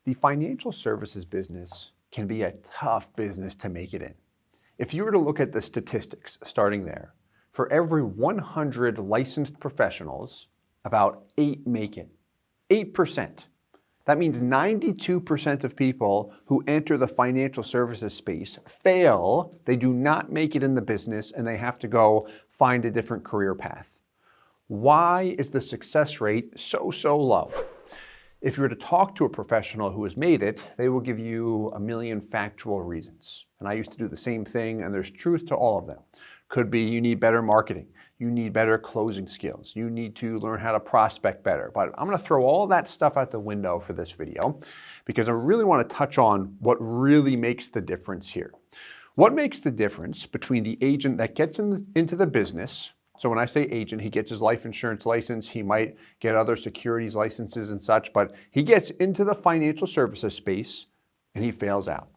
The financial services business can be a tough business to make it in. If you were to look at the statistics starting there, for every 100 licensed professionals, about 8 make it. 8%. That means 92% of people who enter the financial services space fail. They do not make it in the business and they have to go find a different career path. Why is the success rate so low? If you were to talk to a professional who has made it, they will give you a million factual reasons. And I used to do the same thing, and there's truth to all of them. Could be you need better marketing, you need better closing skills, you need to learn how to prospect better. But I'm gonna throw all that stuff out the window for this video because I really wanna touch on what really makes the difference here. What makes the difference between the agent that gets into the business? So when I say agent, he gets his life insurance license, he might get other securities licenses and such, but he gets into the financial services space and he fails out.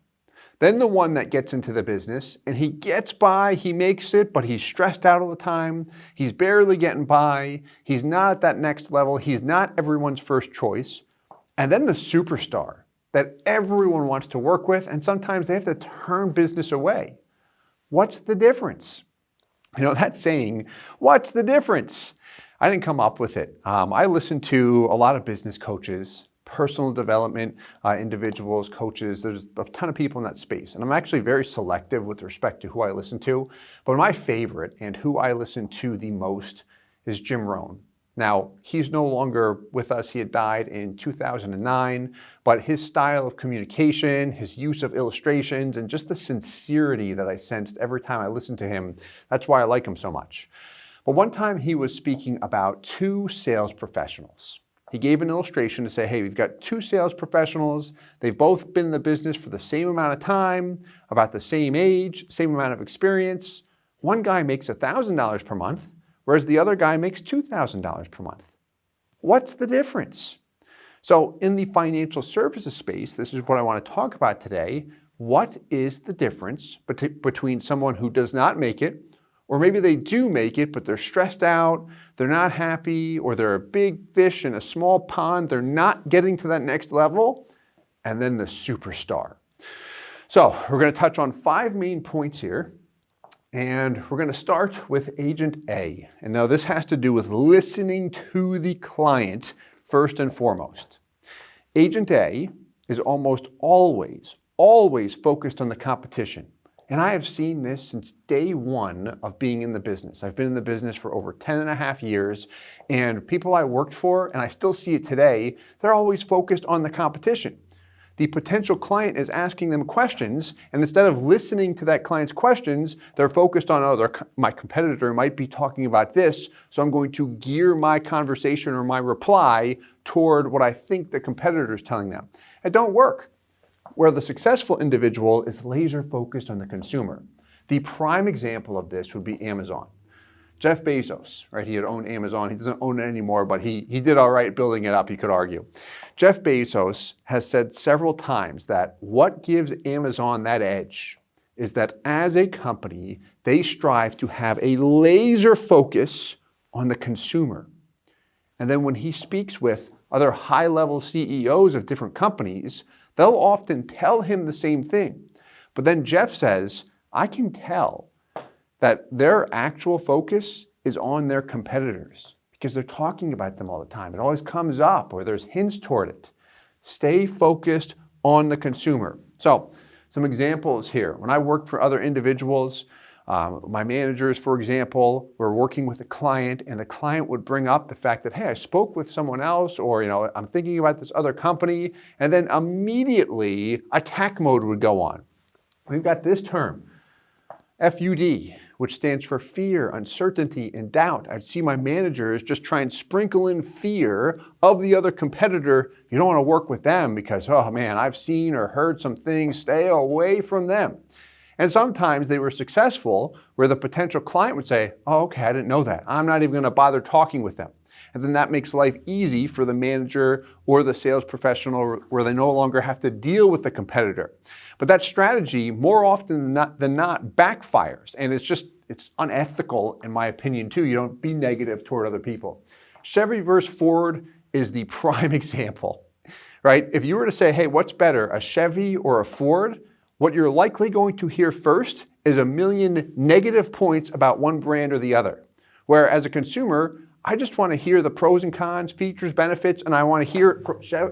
Then the one that gets into the business and he gets by, he makes it, but he's stressed out all the time, he's barely getting by, he's not at that next level, he's not everyone's first choice. And then the superstar that everyone wants to work with, and sometimes they have to turn business away. What's the difference? You know, that saying, what's the difference? I didn't come up with it. I listen to a lot of business coaches, personal development individuals, coaches. There's a ton of people in that space. And I'm actually very selective with respect to who I listen to. But my favorite and who I listen to the most is Jim Rohn. Now, he's no longer with us. He had died in 2009, but his style of communication, his use of illustrations, and just the sincerity that I sensed every time I listened to him, that's why I like him so much. But one time he was speaking about 2 sales professionals. He gave an illustration to say, hey, we've got 2 sales professionals. They've both been in the business for the same amount of time, about the same age, same amount of experience. One guy makes $1,000 per month, whereas the other guy makes $2,000 per month. What's the difference? So in the financial services space, this is what I want to talk about today. What is the difference between someone who does not make it, or maybe they do make it, but they're stressed out, they're not happy, or they're a big fish in a small pond, they're not getting to that next level, and then the superstar. So we're going to touch on 5 main points here. And we're going to start with Agent A. And now this has to do with listening to the client first and foremost. Agent A is almost always focused on the competition. And I have seen this since day one of being in the business. I've been in the business for over 10.5 years, and people I worked for, and I still see it today, they're always focused on the competition. The potential client is asking them questions, and instead of listening to that client's questions, they're focused on, oh, my competitor might be talking about this, so I'm going to gear my conversation or my reply toward what I think the competitor is telling them. It don't work. Where the successful individual is laser focused on the consumer. The prime example of this would be Amazon. Jeff Bezos, right? He had owned Amazon. He doesn't own it anymore, but he did all right building it up, you could argue. Jeff Bezos has said several times that what gives Amazon that edge is that as a company, they strive to have a laser focus on the consumer. And then when he speaks with other high-level CEOs of different companies, they'll often tell him the same thing. But then Jeff says, I can tell that their actual focus is on their competitors because they're talking about them all the time. It always comes up or there's hints toward it. Stay focused on the consumer. So some examples here. When I worked for other individuals, my managers, for example, were working with a client and the client would bring up the fact that, hey, I spoke with someone else, or, I'm thinking about this other company, and then immediately attack mode would go on. We've got this term, FUD, which stands for fear, uncertainty, and doubt. I'd see my managers just try and sprinkle in fear of the other competitor. You don't want to work with them because, oh man, I've seen or heard some things, stay away from them. And sometimes they were successful where the potential client would say, oh, okay, I didn't know that. I'm not even going to bother talking with them. And then that makes life easy for the manager or the sales professional where they no longer have to deal with the competitor. But that strategy, more often than not, backfires. And it's unethical, in my opinion, too. You don't be negative toward other people. Chevy versus Ford is the prime example. right? If you were to say, hey, what's better, a Chevy or a Ford? What you're likely going to hear first is a million negative points about one brand or the other. Where as a consumer, I just want to hear the pros and cons, features, benefits, and I want to hear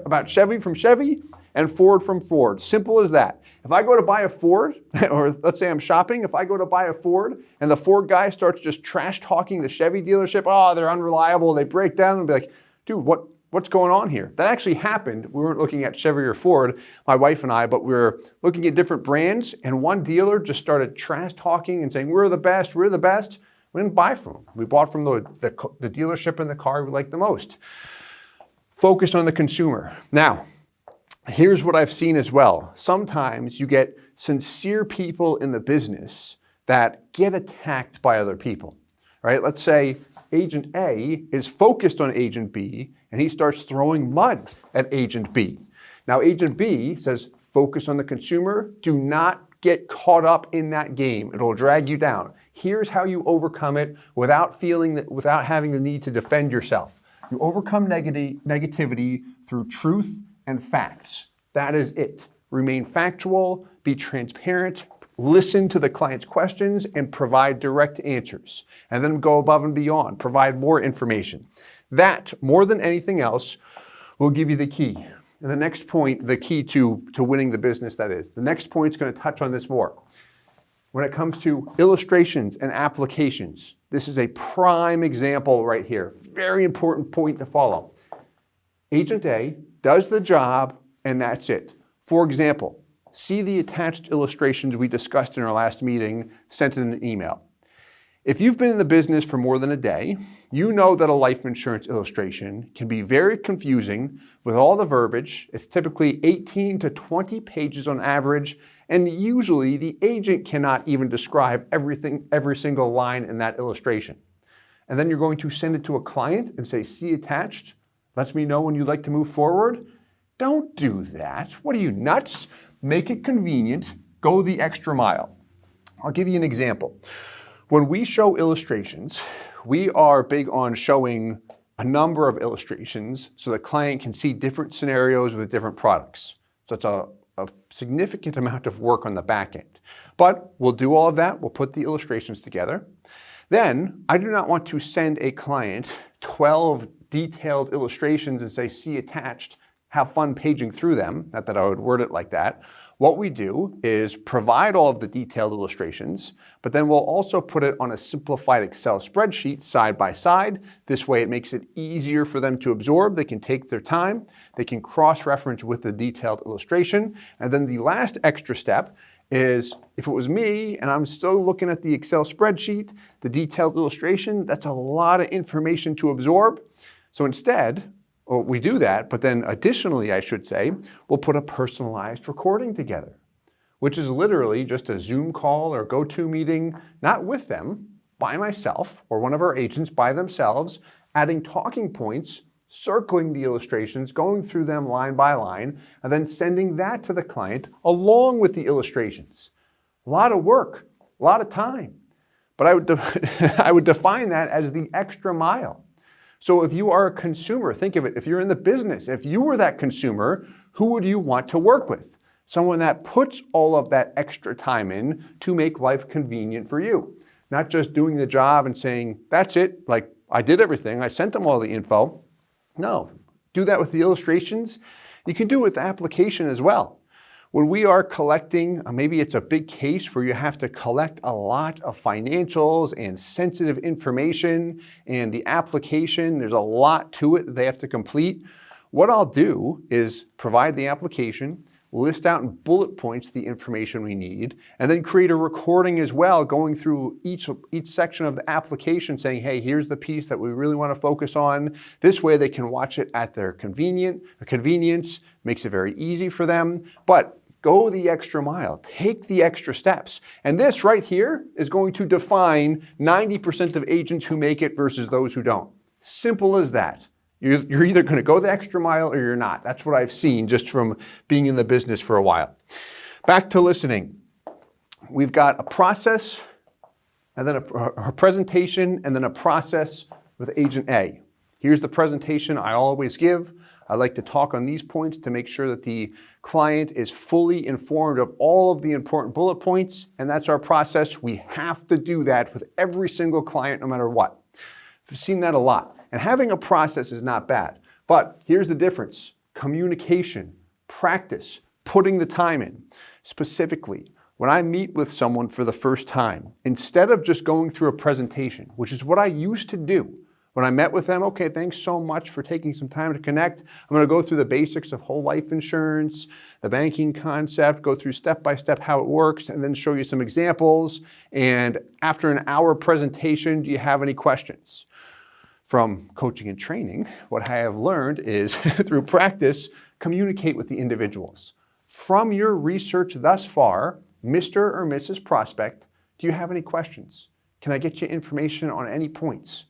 about Chevy from Chevy and Ford from Ford. Simple as that. If I go to buy a Ford, or let's say I'm shopping, if I go to buy a Ford and the Ford guy starts just trash talking the Chevy dealership, oh, they're unreliable, they break down, and be like, dude, what's going on here? That actually happened. We weren't looking at Chevy or Ford, my wife and I, but we were looking at different brands, and one dealer just started trash talking and saying, we're the best, we're the best. We didn't buy from them. We bought from the dealership and the car we liked the most. Focus on the consumer. Now, here's what I've seen as well. Sometimes you get sincere people in the business that get attacked by other people, right? Let's say Agent A is focused on Agent B, and he starts throwing mud at Agent B. Now, Agent B says, focus on the consumer. Do not get caught up in that game. It'll drag you down. Here's how you overcome it without having the need to defend yourself. You overcome negativity through truth and facts. That is it. Remain factual, be transparent, listen to the client's questions, and provide direct answers. And then go above and beyond, provide more information. That, more than anything else, will give you the key. And the next point, the key to winning the business, that is. The next point is going to touch on this more. When it comes to illustrations and applications, this is a prime example right here. Very important point to follow. Agent A does the job, and that's it. For example, see the attached illustrations we discussed in our last meeting, sent in an email. If you've been in the business for more than a day, you know that a life insurance illustration can be very confusing with all the verbiage. It's typically 18 to 20 pages on average, and usually the agent cannot even describe every single line in that illustration. And then you're going to send it to a client and say, see attached, lets me know when you'd like to move forward. Don't do that. What are you, nuts? Make it convenient. Go the extra mile. I'll give you an example. When we show illustrations, we are big on showing a number of illustrations so the client can see different scenarios with different products. So it's a significant amount of work on the back end. But we'll do all of that. We'll put the illustrations together. Then I do not want to send a client 12 detailed illustrations and say, see attached, have fun paging through them. Not that I would word it like that. What we do is provide all of the detailed illustrations, but then we'll also put it on a simplified Excel spreadsheet side by side. This way it makes it easier for them to absorb. They can take their time. They can cross-reference with the detailed illustration. And then the last extra step is, if it was me and I'm still looking at the Excel spreadsheet, the detailed illustration, that's a lot of information to absorb. So instead, we do that, but then additionally, I should say, we'll put a personalized recording together, which is literally just a Zoom call or go-to meeting, not with them, by myself or one of our agents by themselves, adding talking points, circling the illustrations, going through them line by line, and then sending that to the client along with the illustrations. A lot of work, a lot of time, but I would define that as the extra mile. So if you are a consumer, think of it, if you're in the business, if you were that consumer, who would you want to work with? Someone that puts all of that extra time in to make life convenient for you. Not just doing the job and saying, that's it, like I did everything, I sent them all the info. No, do that with the illustrations. You can do it with the application as well. When we are collecting, maybe it's a big case where you have to collect a lot of financials and sensitive information, and the application, there's a lot to it that they have to complete. What I'll do is provide the application, list out in bullet points the information we need, and then create a recording as well, going through each section of the application saying, hey, here's the piece that we really want to focus on. This way they can watch it at their convenience, makes it very easy for them. But go the extra mile, take the extra steps. And this right here is going to define 90% of agents who make it versus those who don't. Simple as that. You're either going to go the extra mile or you're not. That's what I've seen just from being in the business for a while. Back to listening. We've got a process, and then a presentation, and then a process with Agent A. Here's the presentation I always give. I like to talk on these points to make sure that the client is fully informed of all of the important bullet points, and that's our process. We have to do that with every single client, no matter what. I've seen that a lot. And having a process is not bad, but here's the difference. Communication, practice, putting the time in. Specifically, when I meet with someone for the first time, instead of just going through a presentation, which is what I used to do, when I met with them, okay, thanks so much for taking some time to connect. I'm going to go through the basics of whole life insurance, the banking concept, go through step by step how it works, and then show you some examples. And after an hour presentation, do you have any questions? From coaching and training, what I have learned is through practice, communicate with the individuals. From your research thus far, Mr. or Mrs. Prospect, do you have any questions? Can I get you information on any points?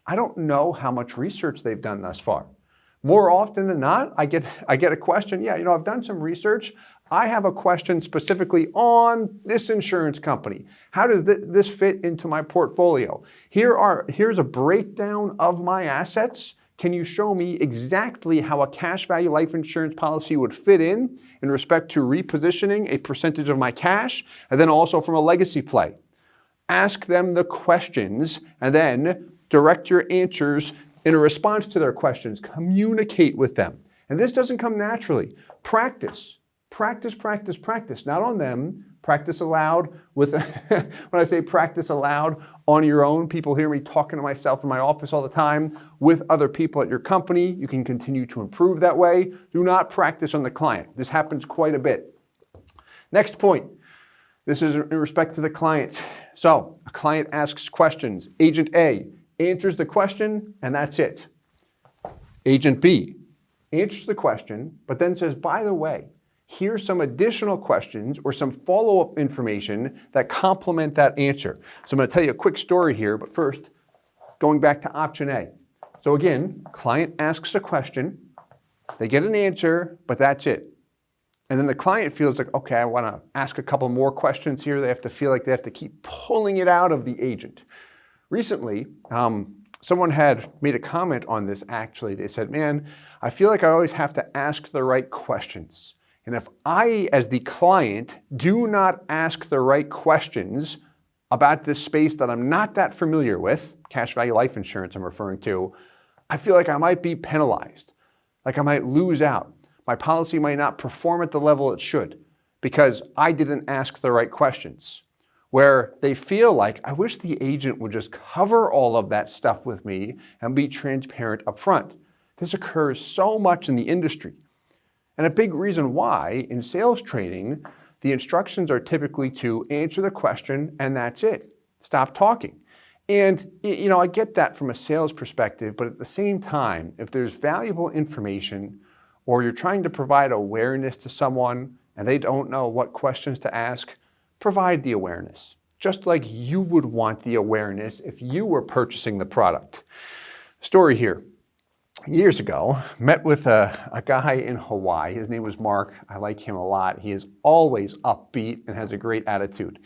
I don't know how much research they've done thus far. More often than not, I get a question, yeah, I've done some research. I have a question specifically on this insurance company. How does this fit into my portfolio? Here's a breakdown of my assets. Can you show me exactly how a cash value life insurance policy would fit in respect to repositioning a percentage of my cash, and then also from a legacy play? Ask them the questions and then direct your answers in a response to their questions. Communicate with them. And this doesn't come naturally. Practice. Practice, practice, practice. Not on them. Practice aloud with, when I say practice aloud, on your own. People hear me talking to myself in my office all the time. With other people at your company, you can continue to improve that way. Do not practice on the client. This happens quite a bit. Next point. This is in respect to the client. So, a client asks questions. Agent A answers the question, and that's it. Agent B answers the question, but then says, by the way, here's some additional questions or some follow-up information that complement that answer. So I'm going to tell you a quick story here, but first, going back to option A. So again, client asks a question, they get an answer, but that's it. And then the client feels like, okay, I want to ask a couple more questions here. They have to feel like they have to keep pulling it out of the agent. Recently, someone had made a comment on this actually. They said, man, I feel like I always have to ask the right questions. And if I, as the client, do not ask the right questions about this space that I'm not that familiar with, cash value life insurance I'm referring to, I feel like I might be penalized, like I might lose out. My policy might not perform at the level it should because I didn't ask the right questions. Where they feel like, I wish the agent would just cover all of that stuff with me and be transparent up front. This occurs so much in the industry. And a big reason why in sales training, the instructions are typically to answer the question and that's it. Stop talking. And I get that from a sales perspective, but at the same time, if there's valuable information or you're trying to provide awareness to someone and they don't know what questions to ask, provide the awareness, just like you would want the awareness if you were purchasing the product. Story here. Years ago, met with a guy in Hawaii. His name was Mark. I like him a lot. He is always upbeat and has a great attitude.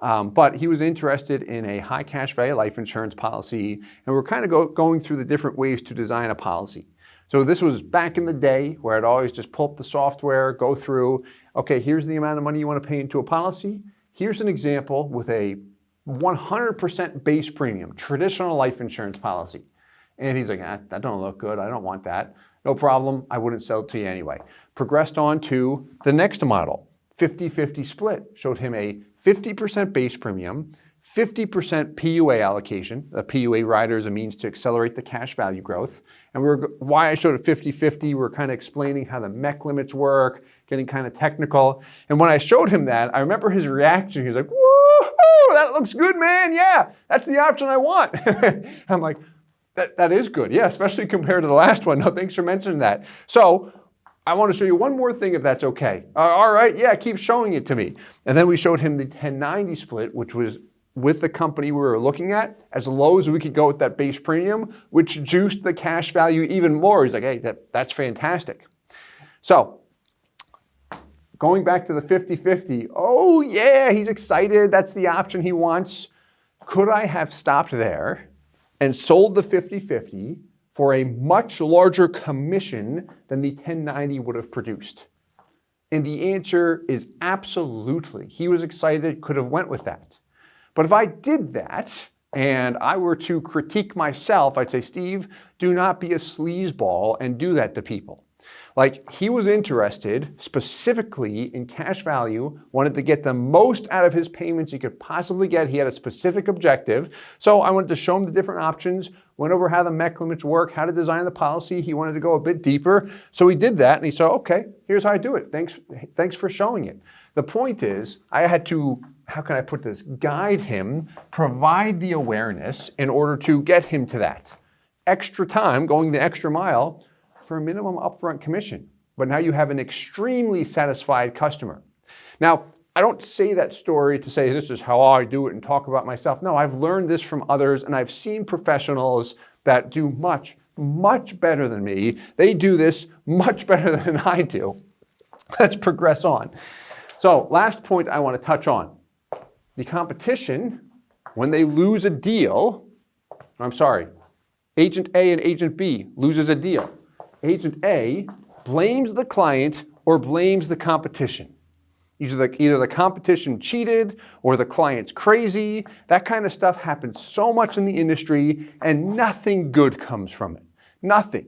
But he was interested in a high cash value life insurance policy, and we're kind of going through the different ways to design a policy. So this was back in the day where I'd always just pull up the software, go through, okay, here's the amount of money you want to pay into a policy. Here's an example with a 100% base premium, traditional life insurance policy. And he's like, that don't look good. I don't want that. No problem. I wouldn't sell it to you anyway. Progressed on to the next model, 50-50 split. Showed him a 50% base premium, 50% PUA allocation. A PUA rider is a means to accelerate the cash value growth. And why I showed a 50-50, we're kind of explaining how the MEC limits work, getting kind of technical. And when I showed him that, I remember his reaction. He was like, whoa, that looks good, man. Yeah, that's the option I want. I'm like, that is good. Yeah, especially compared to the last one. No, thanks for mentioning that. So I want to show you one more thing if that's okay. All right, yeah, keep showing it to me. And then we showed him the 1090 split, which was with the company we were looking at, as low as we could go with that base premium, which juiced the cash value even more. He's like, hey, that's fantastic. So going back to the 50-50, oh yeah, he's excited. That's the option he wants. Could I have stopped there and sold the 50-50 for a much larger commission than the 1090 would have produced? And the answer is absolutely. He was excited, could have went with that. But if I did that and I were to critique myself, I'd say, Steve, do not be a sleazeball and do that to people. Like, he was interested specifically in cash value, wanted to get the most out of his payments he could possibly get. He had a specific objective. So I wanted to show him the different options, went over how the MEC limits work, how to design the policy. He wanted to go a bit deeper. So he did that and he said, okay, here's how I do it. Thanks for showing it. The point is, I had to, how can I put this, guide him, provide the awareness in order to get him to that. Extra time, going the extra mile, for a minimum upfront commission. But now you have an extremely satisfied customer. Now, I don't say that story to say this is how I do it and talk about myself. No, I've learned this from others and I've seen professionals that do much, much better than me. They do this much better than I do. Let's progress on. So, last point I want to touch on. The competition, when they lose a deal, Agent A and Agent B loses a deal. Agent A blames the client or blames the competition. Either the competition cheated or the client's crazy. That kind of stuff happens so much in the industry and nothing good comes from it. Nothing.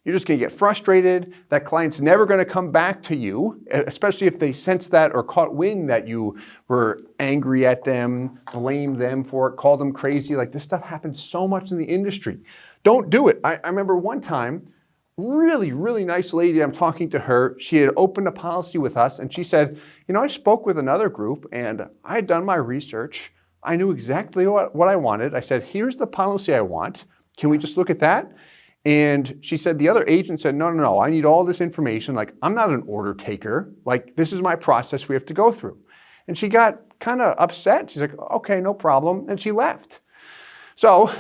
You're just going to get frustrated. That client's never going to come back to you, especially if they sense that or caught wind that you were angry at them, blamed them for it, called them crazy. Like, this stuff happens so much in the industry. Don't do it. I remember one time, really, really nice lady, I'm talking to her. She had opened a policy with us and she said, I spoke with another group and I had done my research. I knew exactly what I wanted. I said, here's the policy I want. Can we just look at that? And she said, the other agent said, no, I need all this information. Like, I'm not an order taker. Like, this is my process we have to go through. And she got kind of upset. She's like, okay, no problem. And she left. So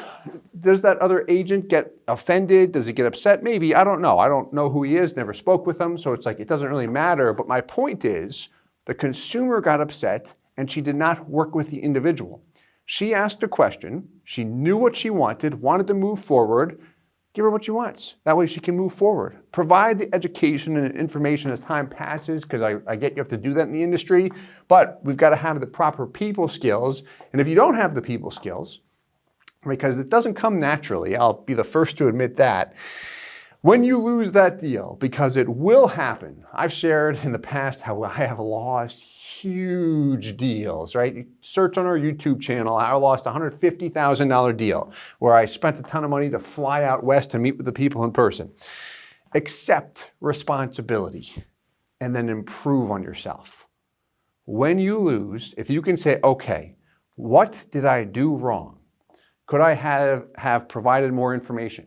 does that other agent get offended? Does he get upset? Maybe, I don't know. I don't know who he is, never spoke with him. So it's like, it doesn't really matter. But my point is, the consumer got upset and she did not work with the individual. She asked a question. She knew what she wanted to move forward. Give her what she wants. That way she can move forward. Provide the education and information as time passes, because I get you have to do that in the industry, but we've got to have the proper people skills. And if you don't have the people skills, because it doesn't come naturally, I'll be the first to admit that, when you lose that deal, because it will happen. I've shared in the past how I have lost huge deals, right? You search on our YouTube channel, I lost a $150,000 deal where I spent a ton of money to fly out west to meet with the people in person. Accept responsibility and then improve on yourself. When you lose, if you can say, okay, what did I do wrong? Could I have provided more information?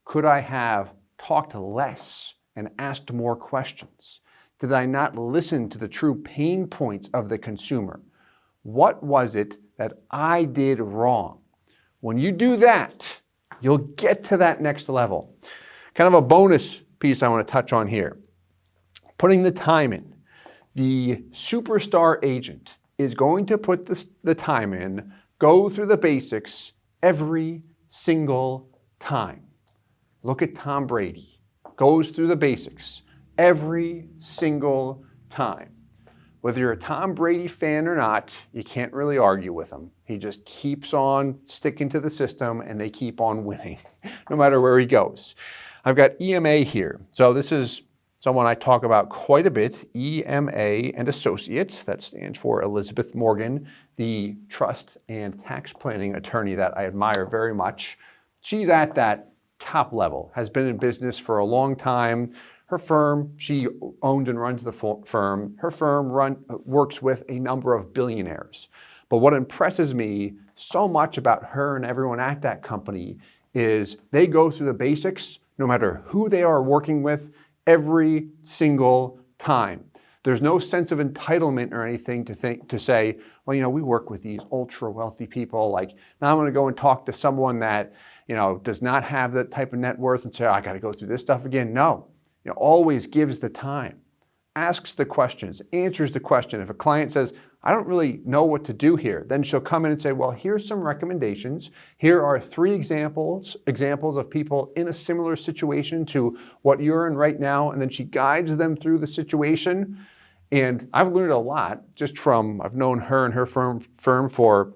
Could I have talked less and asked more questions? Did I not listen to the true pain points of the consumer? What was it that I did wrong? When you do that, you'll get to that next level. Kind of a bonus piece I want to touch on here. Putting the time in. The superstar agent is going to put the time in, go through the basics every single time. Look at Tom Brady. Goes through the basics every single time. Whether you're a Tom Brady fan or not, you can't really argue with him. He just keeps on sticking to the system and they keep on winning, no matter where he goes. I've got EMA here. So this is someone I talk about quite a bit, EMA and Associates. That stands for Elizabeth Morgan, the trust and tax planning attorney that I admire very much. She's at that top level, has been in business for a long time. Her firm, she owns and runs the firm. Her firm works with a number of billionaires. But what impresses me so much about her and everyone at that company is they go through the basics, no matter who they are working with, every single time. There's no sense of entitlement or anything to say, well, we work with these ultra wealthy people. Like, now I'm going to go and talk to someone that, does not have that type of net worth and say, I got to go through this stuff again. No, always gives the time. asks the questions, answers the question. If a client says, I don't really know what to do here, then she'll come in and say, well, here's some recommendations. Here are 3 examples of people in a similar situation to what you're in right now. And then she guides them through the situation. And I've learned a lot just from, I've known her and her firm for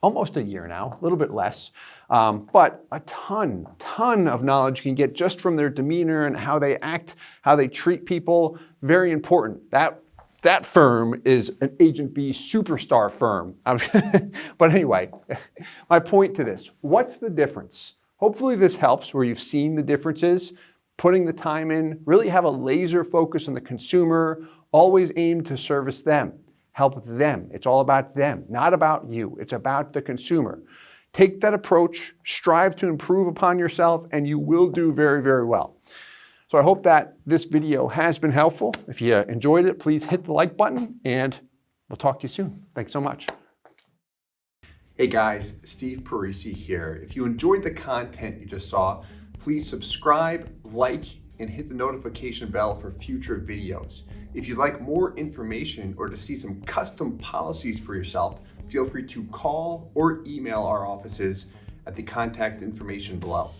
almost a year now, a little bit less, but a ton of knowledge you can get just from their demeanor and how they act, how they treat people. Very important. That firm is an Agent B superstar firm. But anyway, my point to this, what's the difference? Hopefully this helps where you've seen the differences, putting the time in, really have a laser focus on the consumer, always aim to service them. Help them. It's all about them, not about you. It's about the consumer. Take that approach, strive to improve upon yourself, and you will do very, very well. So I hope that this video has been helpful. If you enjoyed it, please hit the like button, and we'll talk to you soon. Thanks so much. Hey guys, Steve Parisi here. If you enjoyed the content you just saw, please subscribe, like, and hit the notification bell for future videos. If you'd like more information or to see some custom policies for yourself, feel free to call or email our offices at the contact information below.